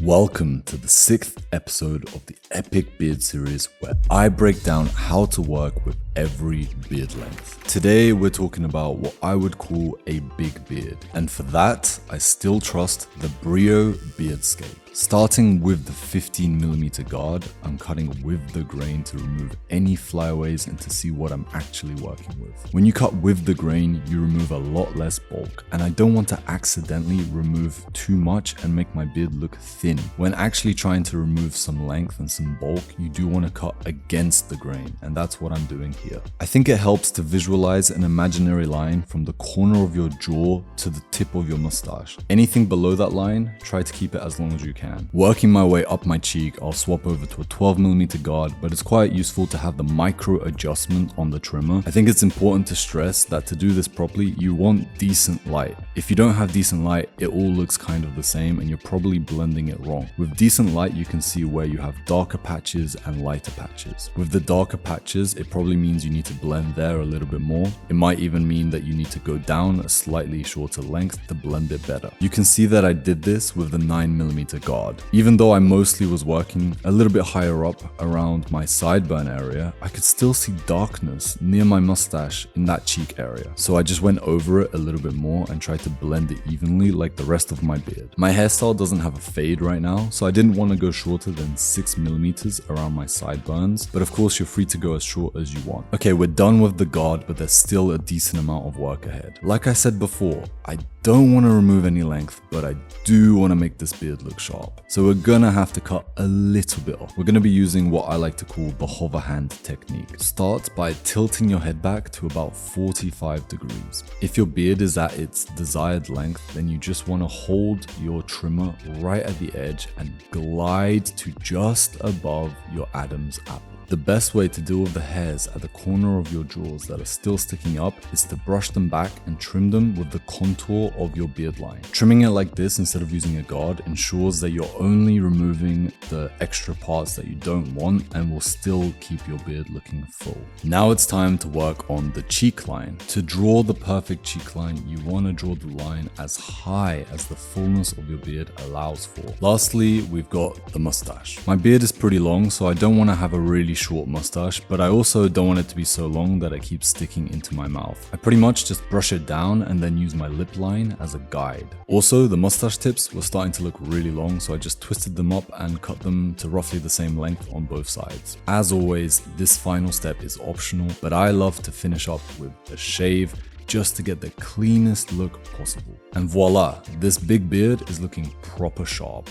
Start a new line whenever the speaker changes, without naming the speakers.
Welcome to the 6th episode of the Epic Beard series where I break down how to work with every beard length. Today we're talking about what I would call a big beard, and for that I still trust the Brio Beardscape. Starting with the 15mm guard, I'm cutting with the grain to remove any flyaways and to see what I'm actually working with. When you cut with the grain, you remove a lot less bulk, and I don't want to accidentally remove too much and make my beard look thin. When actually trying to remove some length and some bulk, you do want to cut against the grain, and that's what I'm doing here. I think it helps to visualize an imaginary line from the corner of your jaw to the tip of your mustache. Anything below that line, try to keep it as long as you can. Working my way up my cheek, I'll swap over to a 12mm guard, but it's quite useful to have the micro adjustment on the trimmer. I think it's important to stress that to do this properly, you want decent light. If you don't have decent light, it all looks kind of the same and you're probably blending it wrong. With decent light, you can see where you have darker patches and lighter patches. With the darker patches, it probably means you need to blend there a little bit more. It might even mean that you need to go down a slightly shorter length to blend it better. You can see that I did this with the 9mm guard. Even though I mostly was working a little bit higher up around my sideburn area, I could still see darkness near my mustache in that cheek area. So I just went over it a little bit more and tried to blend it evenly like the rest of my beard. My hairstyle doesn't have a fade right now, so I didn't want to go shorter than 6mm around my sideburns, but of course you're free to go as short as you want. Okay, we're done with the guard, but there's still a decent amount of work ahead. Like I said before, I don't want to remove any length, but I do want to make this beard look sharp. So we're gonna have to cut a little bit off. We're gonna be using what I like to call the hover hand technique. Start by tilting your head back to about 45 degrees. If your beard is at its desired length, then you just want to hold your trimmer right at the edge and glide to just above your Adam's apple. The best way to deal with the hairs at the corner of your jaws that are still sticking up is to brush them back and trim them with the contour of your beard line. Trimming it like this instead of using a guard ensures that you're only removing the extra parts that you don't want and will still keep your beard looking full. Now it's time to work on the cheek line. To draw the perfect cheek line, you want to draw the line as high as the fullness of your beard allows for. Lastly, we've got the mustache. My beard is pretty long, so I don't want to have a really short mustache, but I also don't want it to be so long that it keeps sticking into my mouth. I pretty much just brush it down and then use my lip line as a guide. Also, the mustache tips were starting to look really long, so I just twisted them up and cut them to roughly the same length on both sides. As always, this final step is optional, but I love to finish up with a shave just to get the cleanest look possible. And voila, this big beard is looking proper sharp.